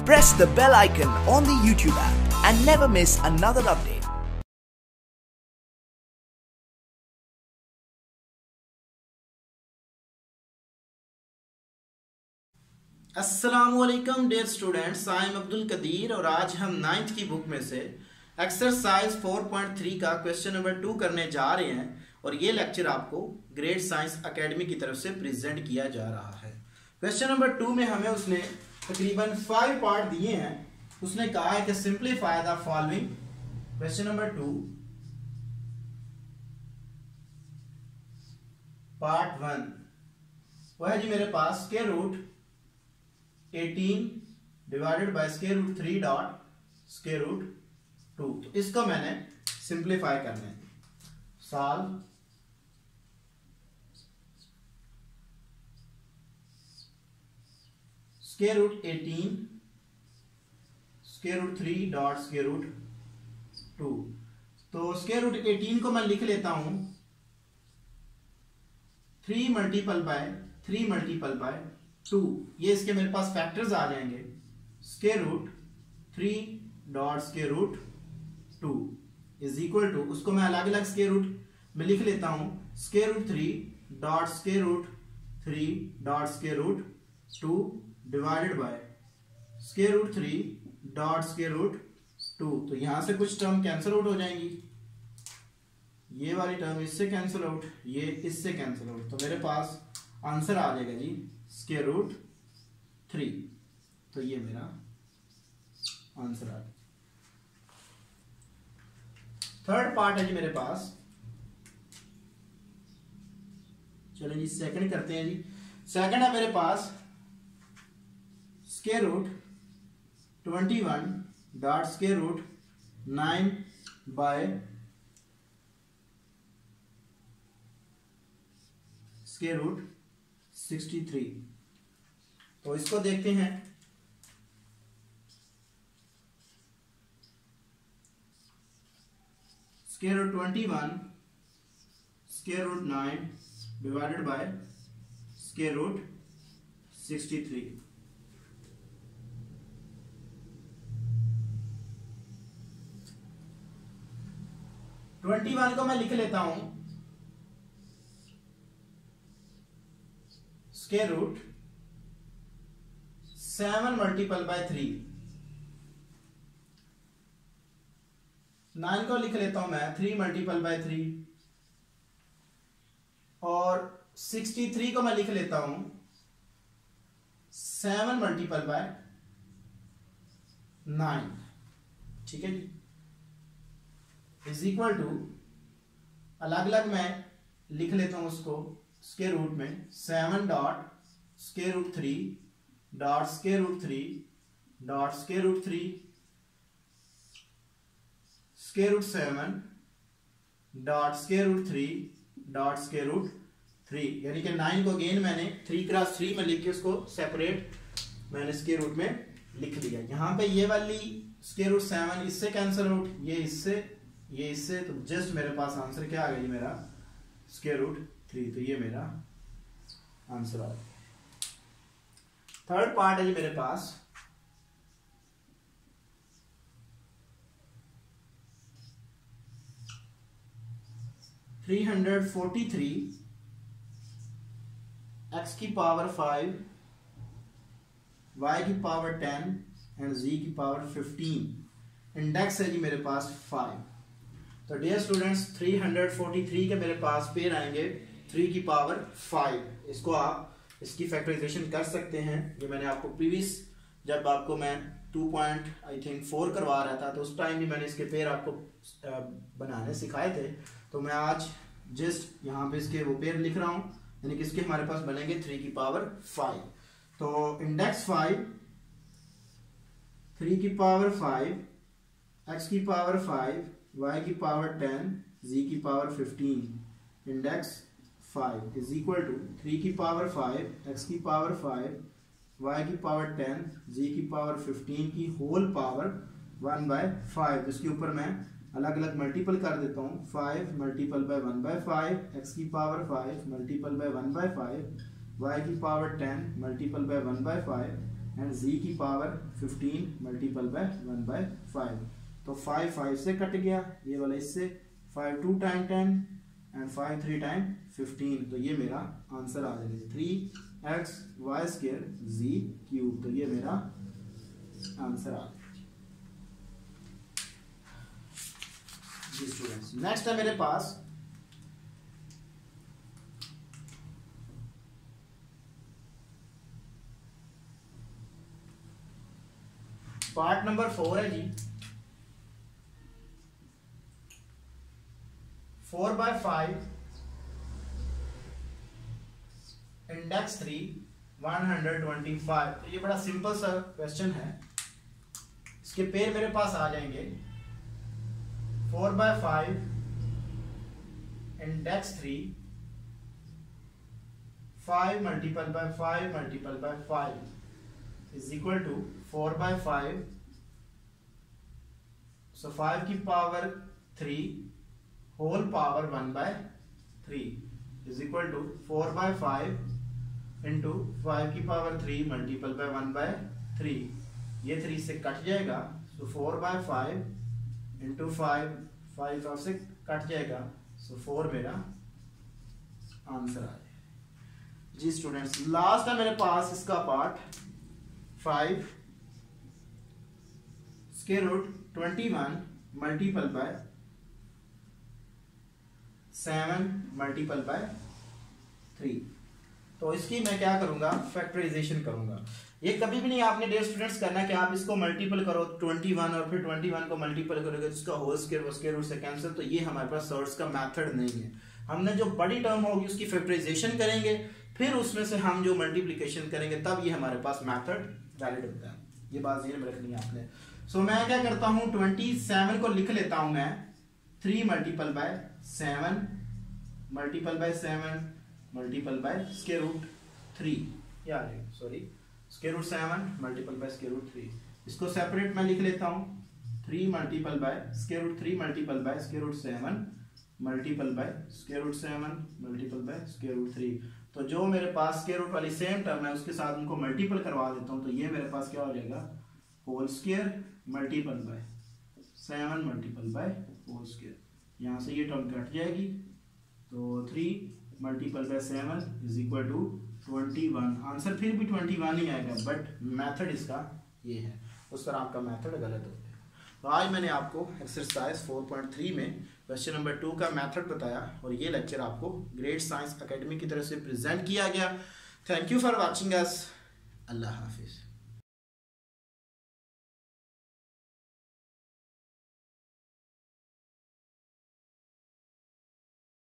Press the bell icon on the YouTube app and never miss another update. अस्सलामुअलैकुम dear students, I am Abdul Qadeer और आज हम 9th की book में से एक्सरसाइज 4.3 का क्वेश्चन नंबर 2 करने जा रहे हैं और ये लेक्चर आपको ग्रेट साइंस एकेडमी की तरफ से प्रेजेंट किया जा रहा है। क्वेश्चन नंबर 2 में हमें उसने तकरीबन 5 पार्ट दिए हैं। उसने कहा है कि simplify the following. Question number 2 part 1 वो है जी मेरे पास square root 18 divided by square root 3 dot square root 2। तो इसको मैंने सिंप्लीफाई करना है। Solve square root 18 square root 3 dot square root 2। तो स्क्वायर रूट 18 को मैं लिख लेता हूं 3 मल्टीपल बाय 2। ये इसके मेरे पास फैक्टर्स आ जाएंगे। Square root 3 dot square root 2 is equal to, उसको मैं अलग अलग स्क्वायर रूट में लिख लेता हूं। Square root 3 dot square root 3 dot square root 2 divided by square root 3 dot square root 2। तो यहां से कुछ टर्म कैंसिल आउट हो जाएंगी। ये वाली टर्म इससे कैंसिल आउट, ये इससे कैंसिल आउट। तो मेरे पास आंसर आ जाएगा जी स्क्वायर रूट 3। तो ये मेरा आंसर आ गया। थर्ड पार्ट है जी मेरे पास। चलो जी सेकंड करते हैं जी। सेकंड है मेरे पास square root 21 dot square root 9 by square root 63। तो इसको देखते हैं। Square root 21 square root 9 divided by square root 63। Twenty one को मैं लिख लेता हूं स्क्वायर रूट 7 मल्टीपल बाय 3। 9 को लिख लेता हूं मैं 3 मल्टीपल बाय 3 और 63 को मैं लिख लेता हूं 7 मल्टीपल बाय 9। ठीक है जी, इज इक्वल टू अलग अलग मैं लिख लेता हूं उसको स्क्वायर रूट में 7 dot square root 3 dot square root 3 dot square root 3 square root 7 dot square root 3 dot square root 3। यानी कि 9 को अगेन मैंने 3 क्रॉस 3 में लिख के उसको सेपरेट मैंने स्क्वायर रूट में लिख लिया। यहां पे ये वाली स्क्वायर रूट 7 इससे कैंसिल आउट, ये इससे, तो जस्ट मेरे पास आंसर क्या आ गया मेरा स्क्वायर रूट 3। तो ये मेरा आंसर आ गया। थर्ड पार्ट है जी मेरे पास (343) x की पावर 5 y की पावर 10 एंड z की पावर 15। इंडेक्स है जी मेरे पास 5। तो डियर स्टूडेंट्स 343 के मेरे पास पेयर आएंगे 3 की पावर 5। इसको आप इसकी फैक्टराइजेशन कर सकते हैं। जो मैंने आपको प्रीवियस जब आपको मैं 2.4 करवा रहा था तो उस टाइम भी मैंने इसके पेयर आपको बनाने सिखाए थे। तो मैं आज जस्ट यहाँ पे इसके वो पेयर लिख रहा हूँ, यानी कि इसके हमारे पास बनेंगे 3 की पावर 5। तो इंडेक्स 5, 3 की पावर 5, x की पावर 5, y की पावर 10, z की power 15। Index 5 is equal to 3 की पावर 5, x की पावर 5, y की पावर 10, z की पावर 15 की होल पावर 1/5। इसके ऊपर मैं अलग अलग मल्टीपल कर देता हूँ। 5 मल्टीपल बाय 1/5, x की पावर 5 मल्टीपल बाय 1/5, y की power 10 multiple bye 1/5, and z की पावर 15 मल्टीपल बाय 1/5। तो 5 5 से कट गया, ये वाला इससे, 5 2 टाइम 10 एंड 5 3 टाइम 15। तो ये मेरा आंसर आ जाएगा 3xy² z³। तो ये मेरा आंसर आ गया जी स्टूडेंट्स। नेक्स्ट है मेरे पास पार्ट नंबर 4 है जी। 4/5 इंडेक्स 3 125। तो ये बड़ा सिंपल सा क्वेश्चन है। इसके पेड़ मेरे पास आ जाएंगे 4/5 index 3 5 multiple by 5 multiple by 5 is equal to 4/5। So 5 की power 3 whole power 1/3 is equal to 4/5 into 5 की पावर 3 मल्टीपल बाय 1/3। ये 3 से कट जाएगा, सो 4/5 इंटू 5 से कट जाएगा, सो 4 मेरा आंसर आ जाएगा जी स्टूडेंट्स। लास्ट है मेरे पास इसका part 5 square root 21 multiple by 7 multiple by 3। तो इसकी मैं क्या करूंगा, फैक्टराइजेशन करूंगा। ये कभी भी नहीं आपने डियर स्टूडेंट्स करना है कि आप इसको मल्टीपल करो 21 और फिर 21 को मल्टीपल करोगे जिसका होल स्क्वायर वो स्क्वायर रूट से कैंसिल। तो ये हमारे पास सर्ट्स का मेथड नहीं है। हमने जो बड़ी टर्म होगी उसकी फैक्टराइजेशन करेंगे, फिर उसमें से हम जो मल्टीप्लिकेशन करेंगे तब ये हमारे पास मेथड वैलिड होता है। ये बात ध्यान में रखनी है आपने। सो मैं क्या करता हूँ 27 को लिख लेता हूँ मैं 3 multiple by 7 multiple by 7 multiple by square root 3 यार sorry square root 7 multiple by square root 3। इसको सेपरेट मैं लिख लेता हूँ 3 multiple by square root 3 multiple by square root 7 multiple by square root 7 multiple by square root 3। तो जो मेरे पास स्क्वायर रूट वाली सेम टर्म है उसके साथ उनको मल्टीपल करवा देता हूँ। तो ये मेरे पास क्या हो जाएगा whole square multiple by 7 multiple by whole square. यहाँ से ये टर्म कट जाएगी, तो 3 multiple by 7 is equal to 21। Answer फिर भी 21 ही आएगा, बट मेथड इसका ये है, उस पर आपका मेथड गलत हो गया। तो आज मैंने आपको एक्सरसाइज 4.3 में क्वेश्चन नंबर 2 का मेथड बताया और ये लेक्चर आपको ग्रेट साइंस एकेडमी की तरफ से प्रेजेंट किया गया। Thank you for watching us. Allah Hafiz.